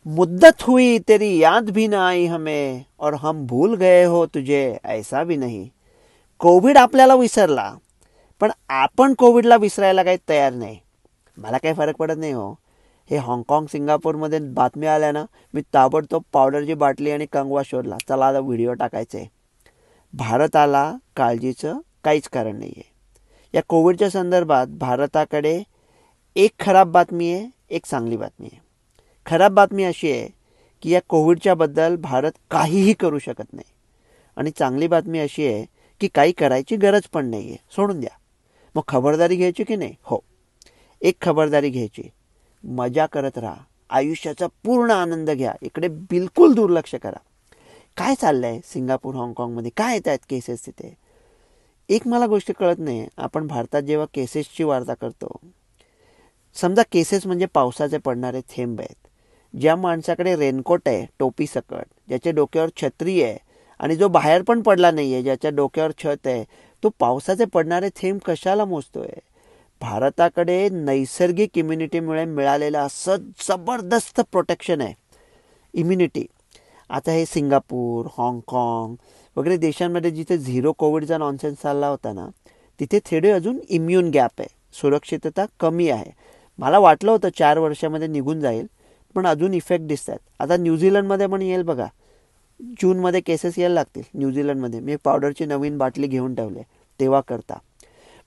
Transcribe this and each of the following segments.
मुद्दत हुई तेरी याद भी ना आई हमें और हम भूल गए हो तुझे ऐसा भी नहीं. कोविड आपल्याला विसरला, पण आपण कोविडला विसरायला काही तयार नाही. मला काही फरक पडत नाही हो. हे हाँगकाँग सिंगापूरमध्ये बातम्या आल्या ना, मी ताबडतोब पावडरची बाटली आणि कंगवा शोधला. चला आता व्हिडिओ टाकायचे. भारताला काळजीचं काहीच कारण नाही आहे. या कोविडच्या संदर्भात भारताकडे एक खराब बातमी आहे, एक चांगली बातमी आहे. खराब बातमी अशी आहे की या कोविडच्याबद्दल भारत काहीही करू शकत नाही. आणि चांगली बातमी अशी आहे की काही करायची गरज पण नाही आहे, सोडून द्या. मग खबरदारी घ्यायची की नाही? हो, एक खबरदारी घ्यायची. मजा करत राहा, आयुष्याचा पूर्ण आनंद घ्या. इकडे बिलकुल दुर्लक्ष करा. काय चाललंय सिंगापूर हाँगकाँगमध्ये? काय येत आहेत केसेस तिथे? एक मला गोष्ट कळत नाही. आपण भारतात जेव्हा केसेसची वार्ता करतो, समजा केसेस म्हणजे पावसाचे पडणारे थेंब आहेत. ज्या माणसाकडे रेनकोट आहे टोपी सकट, ज्याच्या डोक्यावर छत्री आहे आणि जो बाहेर पण पडला नाही आहे, ज्याच्या डोक्यावर छत आहे, तो पावसाचे पडणारे थेंब कशाला मोजतोय? भारताकडे नैसर्गिक इम्युनिटीमुळे मिळालेलं असं जबरदस्त प्रोटेक्शन आहे, इम्युनिटी. आता हे सिंगापूर, हाँगकाँग वगैरे देशांमध्ये जिथे झिरो कोविडचा नॉनसेन्स चालला होता ना, तिथे थोडे अजून इम्युन गॅप आहे, सुरक्षितता कमी आहे. मला वाटलं होतं 4 वर्षामध्ये निघून जाईल, पण अजून इफेक्ट दिसत आहेत. आता न्यूझीलंडमध्ये पण येईल बघा, जूनमध्ये केसेस यायला लागतील न्यूझीलंडमध्ये. मी पावडरची नवीन बाटली घेऊन ठेवले तेव्हा करता.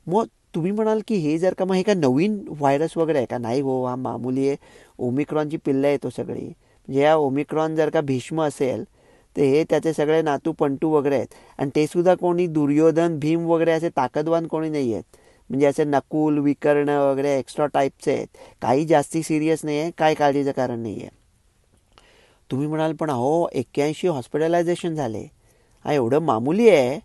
मग तुम्ही म्हणाल की हे जर का मग हे का नवीन व्हायरस वगैरे आहे का? नाही हो, हा मामूली आहे. ओमिक्रॉनची पिल्लं येतो सगळी. म्हणजे या ओमिक्रॉन जर का भीष्म असेल तर हे त्याचे सगळे नातू पंटू वगैरे आहेत. आणि ते सुद्धा कोणी दुर्योधन भीम वगैरे असे ताकदवान कोणी नाही आहेत. म्हणजे असे नकुल विकर्ण वगैरे एक्स्ट्रा टाईपचे आहेत. काही जास्ती सिरियस नाही आहे, काय काळजीचं कारण नाही आहे. तुम्ही म्हणाल पण अहो 81 हॉस्पिटलायझेशन झाले, हा एवढं मामूली आहे,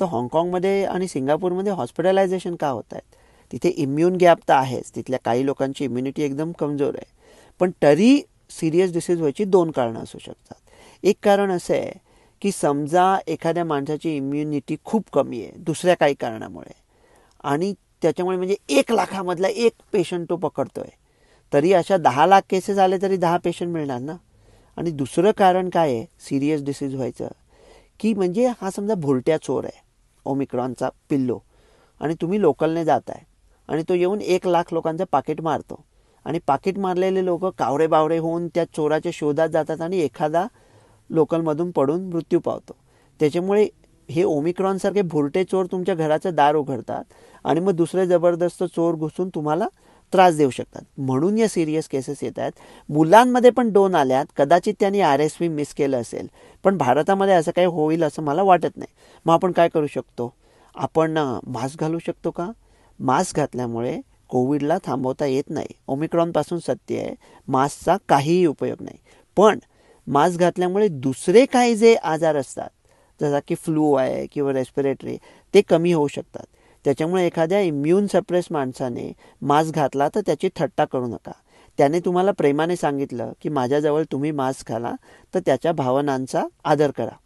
तर हाँगकाँगमध्ये आणि सिंगापूरमध्ये हॉस्पिटलायझेशन का होत आहेत? तिथे इम्युन गॅप तर आहेच, तिथल्या काही लोकांची इम्युनिटी एकदम कमजोर आहे. पण तरी सिरियस डिसीज व्हायची 2 कारणं असू शकतात. एक कारण असं आहे की समजा एखाद्या माणसाची इम्युनिटी खूप कमी आहे दुसऱ्या काही कारणामुळे, आणि त्याच्यामुळे म्हणजे 1 लाखामधला 1 पेशंट तो पकडतोय, तरी अशा 10 लाख केसेस आले तरी 10 पेशंट मिळणार ना. आणि दुसरं कारण काय आहे सिरियस डिसीज व्हायचं, की म्हणजे हा समजा भुरट्या चोर आहे ओमिक्रॉनचा पिल्लो, आणि तुम्ही लोकलने जाताय आणि तो येऊन 1 लाख लोकांचं पाकिट मारतो. आणि पाकिट मारलेले लोक कावरे बावरे होऊन त्या चोराच्या शोधात जातात आणि एखादा लोकलमधून पडून मृत्यू पावतो. त्याच्यामुळे हे ओमिक्रॉनसारखे भुरटे चोर तुमच्या घराचं दार उघडतात आणि मग दुसरे जबरदस्त चोर घुसून तुम्हाला त्रास देऊ शकतात. म्हणून या सिरियस केसेस येत आहेत. मुलांमध्ये पण 2 आल्यात. कदाचित त्यांनी RSV मिस केलं असेल, पण भारतामध्ये असं काही होईल असं मला वाटत नाही. मग आपण काय करू शकतो? आपण मास्क घालू शकतो का? मास्क घातल्यामुळे कोविडला थांबवता येत नाही. ओमिक्रॉनपासून सत्य आहे, मास्कचा काहीही उपयोग नाही. पण मास्क घातल्यामुळे दुसरे काही जे आजार असतात, जसा की फ्लू आहे किंवा रेस्पिरेटरी, ते कमी होऊ शकतात. त्याच्यामुळे एखाद्या इम्युन सप्रेस माणसाने मास्क घातला तर त्याची थट्टा करू नका. त्याने तुम्हाला प्रेमाने सांगितलं की माझ्याजवळ तुम्ही मास्क घाला, तर त्याच्या भावनांचा आदर करा.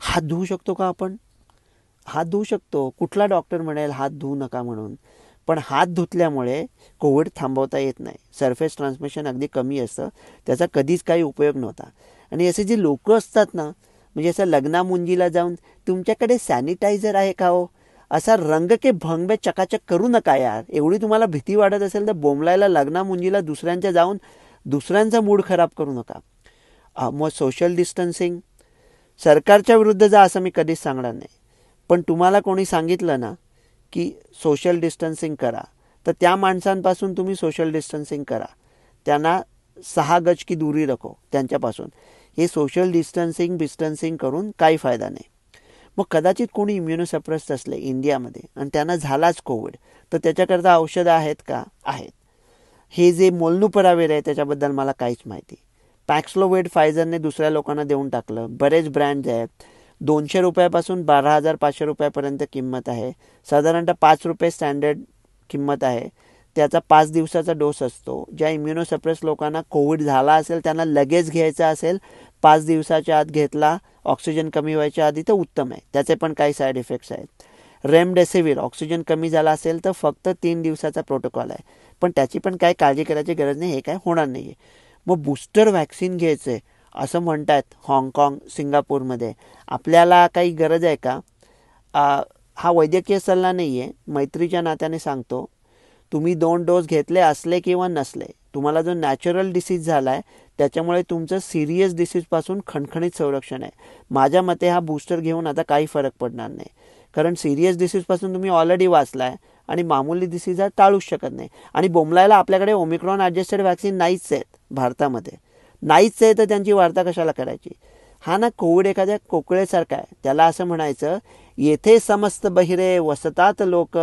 हात धुवू शकतो का आपण? हात धुवू शकतो. कुठला डॉक्टर म्हणेल हात धुवू नका म्हणून? पण हात धुतल्यामुळे कोविड थांबवता येत नाही. सरफेस ट्रान्समिशन अगदी कमी असतं, त्याचा कधीच काही उपयोग नव्हता. आणि असे जे लोक असतात ना, म्हणजे असं लग्नामुंजीला जाऊन तुमच्याकडे सॅनिटायझर आहे का हो, असा रंग के भंग में चकाचक करू नका यार. एवढी तुम्हाला भीती वाटत असेल तर बोंबलायला लग्नामुंजीला दुसऱ्यांच्या जाऊन दुसऱ्यांचा मूड खराब करू नका. मग सोशल डिस्टन्सिंग सरकारच्या विरुद्ध जा असं मी कधीच सांगणार नाही. पण तुम्हाला कोणी सांगितलं ना की सोशल डिस्टन्सिंग करा, तर त्या माणसांपासून तुम्ही सोशल डिस्टन्सिंग करा. त्यांना 6 गज की दूरी रखो त्यांच्यापासून. हे सोशल डिस्टन्सिंग करून काही फायदा नाही. मग कदाचित कोणी इम्युनोसप्रेस्ड असले इंडियामध्ये आणि त्यांना झालाच कोविड, तर त्याच्याकरता औषधं आहेत का? आहेत. हे जे मोल्नुपरावेर आहे त्याच्याबद्दल मला काहीच माहिती. पॅक्सलोवेड फायझरने दुसऱ्या लोकांना देऊन टाकलं. बरेच ब्रँड्स आहेत. 200 रुपयापासून 12,500 रुपयापर्यंत किंमत आहे. साधारणतः 5 रुपये स्टँडर्ड किंमत आहे. त्याचा 5 दिवसाचा डोस असतो. ज्या इम्युनोसप्रेस लोकांना कोविड झाला असेल त्यांना लगेच घ्यायचा असेल, 5 दिवसाच्या आत घेतला, ऑक्सिजन कमी व्हायच्या आधी, तर उत्तम आहे. त्याचे पण काही साईड इफेक्ट्स आहेत. रेमडेसिवीर ऑक्सिजन कमी झाला असेल तर फक्त 3 दिवसाचा प्रोटोकॉल आहे, पण त्याची पण काही काळजी करायची गरज नाही. हे काय होणार नाही आहे. मग बूस्टर व्हॅक्सिन घ्यायचं आहे असं म्हणतात हाँगकाँग सिंगापूरमध्ये. आपल्याला काही गरज आहे का? हा वैद्यकीय सल्ला नाही आहे, मैत्रीच्या नात्याने सांगतो. तुम्ही 2 डोस घेतले असले किंवा नसले, तुम्हाला जो नॅचरल डिसीज झाला आहे त्याच्यामुळे तुमचं सिरियस डिसीजपासून खणखणीत संरक्षण आहे. माझ्या मते हा बूस्टर घेऊन आता काही फरक पडणार नाही, कारण सिरियस डिसीजपासून तुम्ही ऑलरेडी वाचला आहे आणि मामूली डिसीज हा टाळूच शकत नाही. आणि बोंबलायला आपल्याकडे ओमिक्रॉन ॲडजस्टेड व्हॅक्सिन नाहीच आहेत भारतामध्ये, नाहीच आहे, तर त्यांची वार्ता कशाला करायची. हा ना कोविड एखाद्या कोकळेसारखा आहे. त्याला असं म्हणायचं, येथे समस्त बहिरे वसतात लोक,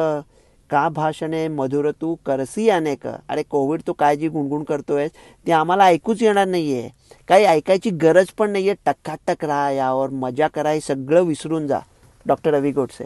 का भाषणे मधुर तू करसी अनेक. अरे कोविड तू काय जी गुणगुण करतोयस ते आम्हाला ऐकूच येणार नाहीये, काही ऐकायची गरज पण नाहीये. टक्काटक राहा, यावर मजा करा, हे सगळं विसरून जा. डॉक्टर रवी गोडसे.